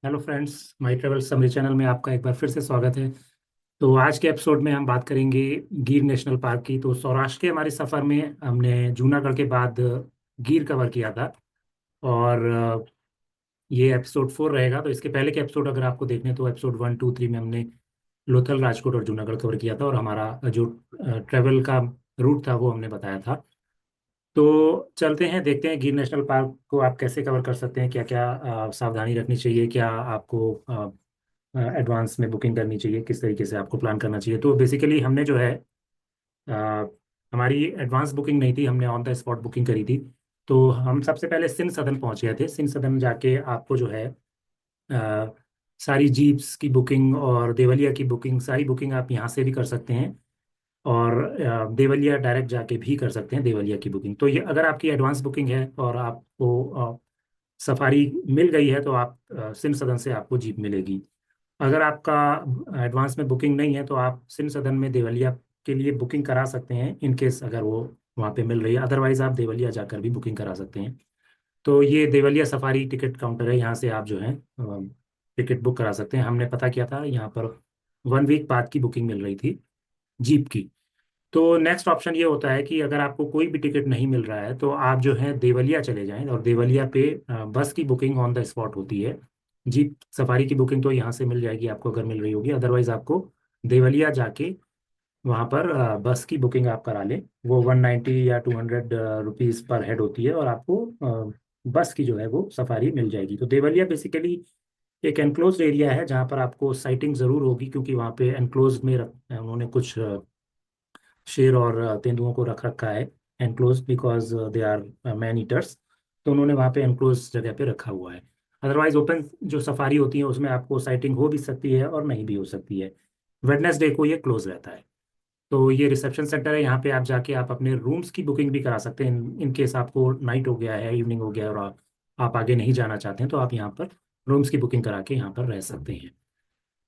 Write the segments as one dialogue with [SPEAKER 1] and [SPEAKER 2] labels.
[SPEAKER 1] Hello friends, माई travel summary channel में आपका एक बार फिर से स्वागत है। तो आज के एपिसोड में हम बात करेंगे गिर नेशनल पार्क की। तो सौराष्ट्र के हमारे सफ़र में हमने जूनागढ़ के बाद गिर कवर किया था। और ये एपिसोड 4 रहेगा। तो इसके पहले के एपिसोड अगर आपको देखने तो एपिसोड 1, 2, 3 में हमने लोथल, राजकोट और जूनागढ़ कवर किया था और हमारा जो ट्रेवल का रूट था वो हमने बताया था। तो चलते हैं, देखते हैं गिर नेशनल पार्क को आप कैसे कवर कर सकते हैं, क्या क्या सावधानी रखनी चाहिए, क्या आपको एडवांस में बुकिंग करनी चाहिए, किस तरीके से आपको प्लान करना चाहिए। तो बेसिकली हमने जो है अ, हमारी एडवांस बुकिंग नहीं थी, हमने ऑन द स्पॉट बुकिंग करी थी। तो हम सबसे पहले सिंध सदन पहुंच गए थे। सिंध सदन जाके आपको जो है अ, सारी जीप्स की बुकिंग और देवलिया की बुकिंग, सारी बुकिंग आप यहाँ से भी कर सकते हैं। और देवलिया डायरेक्ट जाके भी कर सकते हैं देवलिया की बुकिंग। तो ये अगर आपकी एडवांस बुकिंग है और आपको सफारी मिल गई है तो आप सिंध सदन से आपको जीप मिलेगी। अगर आपका एडवांस में बुकिंग नहीं है तो आप सिम सदन में देवलिया के लिए बुकिंग करा सकते हैं, इन केस अगर वो वहाँ पे मिल रही है। अदरवाइज आप देवलिया जाकर भी बुकिंग करा सकते हैं। तो ये देवलिया सफारी टिकट काउंटर है, यहाँ से आप जो है टिकट बुक करा सकते हैं। हमने पता किया था, यहाँ पर 1 वीक बाद की बुकिंग मिल रही थी जीप की। तो नेक्स्ट ऑप्शन ये होता है कि अगर आपको कोई भी टिकट नहीं मिल रहा है तो आप जो है देवलिया चले जाएं, और देवलिया पे बस की बुकिंग ऑन द स्पॉट होती है। जीप सफारी की बुकिंग तो यहाँ से मिल जाएगी आपको अगर मिल रही होगी, अदरवाइज आपको देवलिया जाके वहाँ पर बस की बुकिंग आप करा लें। वो 190 या 200 रुपीज़ पर हेड होती है और आपको बस की जो है वो सफारी मिल जाएगी। तो देवलिया बेसिकली एक एनक्लोज एरिया है जहाँ पर आपको साइटिंग ज़रूर होगी, क्योंकि वहाँ पे एनक्लोज में उन्होंने कुछ शेर और तेंदुओं को रख रखा है enclose, because they are man eaters. तो उन्होंने वहाँ पे एनक्लोज जगह पे रखा हुआ है। अदरवाइज ओपन जो सफारी होती है उसमें आपको साइटिंग हो भी सकती है और नहीं भी हो सकती है। वेडनेसडे को ये क्लोज रहता है। तो ये रिसेप्शन सेंटर है, यहाँ पे आप जाके आप अपने रूम्स की बुकिंग भी करा सकते हैं। इन केस आपको नाइट हो गया है, इवनिंग हो गया है और आप आगे नहीं जाना चाहते हैं तो आप यहाँ पर रूम्स की बुकिंग करा के यहाँ पर रह सकते हैं।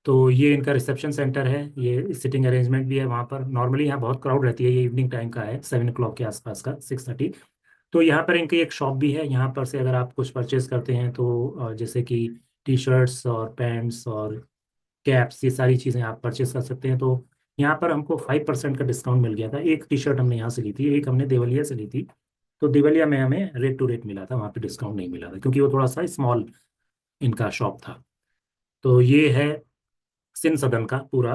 [SPEAKER 1] तो ये इनका रिसेप्शन सेंटर है, ये सिटिंग अरेंजमेंट भी है वहाँ पर। नॉर्मली यहाँ बहुत क्राउड रहती है, ये इवनिंग टाइम का है, 7 o'clock के आसपास का, 6:30। तो यहाँ पर इनकी एक शॉप भी है, यहाँ पर से अगर आप कुछ परचेज करते हैं तो जैसे कि टी शर्ट्स और पैंट्स और कैप्स, ये सारी चीज़ें आप परचेज कर सकते हैं। तो यहाँ पर हमको 5% का डिस्काउंट मिल गया था। एक टी शर्ट हमने यहाँ से ली थी, एक हमने देवलिया से ली थी। तो देवलिया में हमें रेट टू रेट मिला था, वहाँ पे डिस्काउंट नहीं मिला था क्योंकि वो थोड़ा सा स्मॉल इनका शॉप था। तो ये है सिन सदन का पूरा।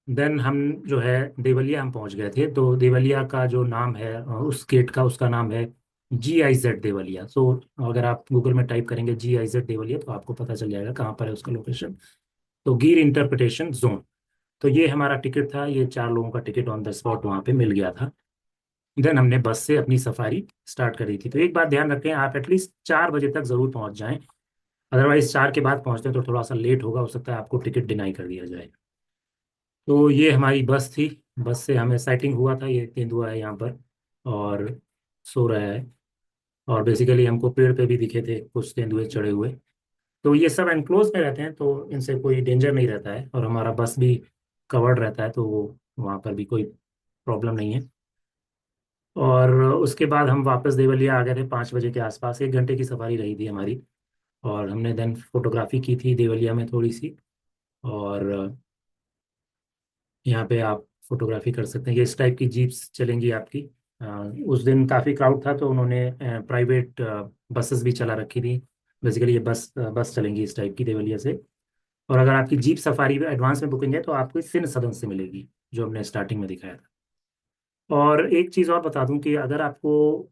[SPEAKER 1] देन हम जो है देवलिया हम पहुंच गए थे। तो देवलिया का जो नाम है उस गेट का, उसका नाम है GIZ देवलिया। सो अगर आप गूगल में टाइप करेंगे GIZ देवलिया तो आपको पता चल जाएगा कहाँ पर है उसका लोकेशन। तो गिर इंटरप्रिटेशन जोन। तो ये हमारा टिकट था, ये 4 लोगों का टिकट ऑन द स्पॉट वहाँ पे मिल गया था। देन हमने बस से अपनी सफारी स्टार्ट करी थी। तो एक बात ध्यान रखें, आप एटलीस्ट 4 बजे तक ज़रूर पहुँच जाएं। अदरवाइज 4 के बाद पहुँचते हैं तो थोड़ा सा लेट होगा, हो सकता है आपको टिकट डिनाई कर दिया जाए। तो ये हमारी बस थी। बस से हमें साइटिंग हुआ था, ये तेंदुआ है यहाँ पर और सो रहा है। और बेसिकली हमको पेड़ पे भी दिखे थे कुछ तेंदुए चढ़े हुए। तो ये सब एनक्लोज में रहते हैं तो इनसे कोई डेंजर नहीं रहता है, और हमारा बस भी कवर्ड रहता है तो वो वहाँ पर भी कोई प्रॉब्लम नहीं है। और उसके बाद हम वापस देवलिया आ गए थे 5 बजे के आसपास। 1 घंटे की सफारी रही थी हमारी। और हमने देन फोटोग्राफी की थी देवलिया में थोड़ी सी। और यहाँ पे आप फोटोग्राफी कर सकते हैं, ये इस टाइप की जीप्स चलेंगी आपकी। अ, उस दिन काफ़ी क्राउड था तो उन्होंने प्राइवेट बसेस भी चला रखी थी। बेसिकली ये बस चलेंगी इस टाइप की देवलिया से। और अगर आपकी जीप सफारी एडवांस में बुकिंग है तो आपको सिन सदन से मिलेगी, जो हमने स्टार्टिंग में दिखाया था। और एक चीज़ और बता दूं कि अगर आपको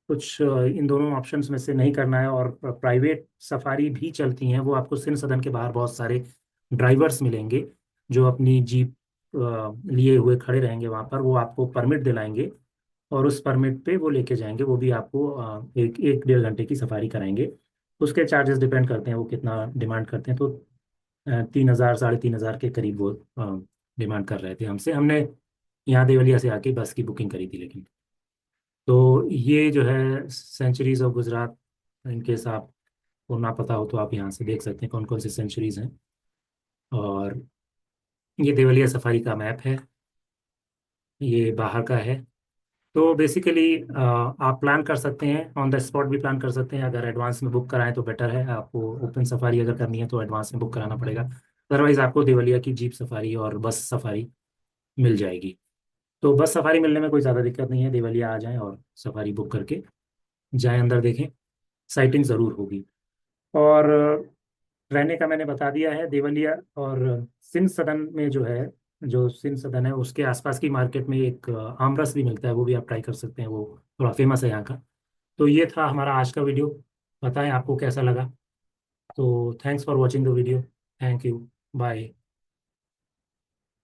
[SPEAKER 1] कुछ इन दोनों ऑप्शंस में से नहीं करना है और प्राइवेट सफारी भी चलती हैं, वो आपको सिन सदन के बाहर बहुत सारे ड्राइवर्स मिलेंगे जो अपनी जीप लिए हुए खड़े रहेंगे वहाँ पर। वो आपको परमिट दिलाएंगे और उस परमिट पे वो लेके जाएंगे, वो भी आपको एक एक 1.5 घंटे की सफारी कराएंगे। उसके चार्जेस डिपेंड करते हैं वो कितना डिमांड करते हैं। तो 3,000 3,500 के करीब वो डिमांड कर रहे थे हमसे। हमने यहाँ देवलिया से आके बस की बुकिंग करी थी लेकिन। तो ये जो है सेंचुरीज ऑफ गुजरात, इनकेस आपको ना पता हो तो आप यहाँ से देख सकते हैं कौन कौन सी सेंचुरीज हैं। और ये देवलिया सफारी का मैप है, ये बाहर का है। तो बेसिकली आप प्लान कर सकते हैं, ऑन द स्पॉट भी प्लान कर सकते हैं। अगर एडवांस में बुक कराएं तो बेटर है। आपको ओपन सफारी अगर करनी है तो एडवांस में बुक कराना पड़ेगा। अदरवाइज आपको देवलिया की जीप सफारी और बस सफारी मिल जाएगी। तो बस सफारी मिलने में कोई ज़्यादा दिक्कत नहीं है, देवलिया आ जाएं और सफारी बुक करके जाएं, अंदर देखें, साइटिंग ज़रूर होगी। और रहने का मैंने बता दिया है देवलिया। और सिंह सदन में जो है, जो सिंह सदन है उसके आसपास की मार्केट में एक आमरस भी मिलता है, वो भी आप ट्राई कर सकते हैं, वो थोड़ा फेमस है यहाँ का। तो ये था हमारा आज का वीडियो। बताएं आपको कैसा लगा। तो thanks for watching the video. Thank you. Bye.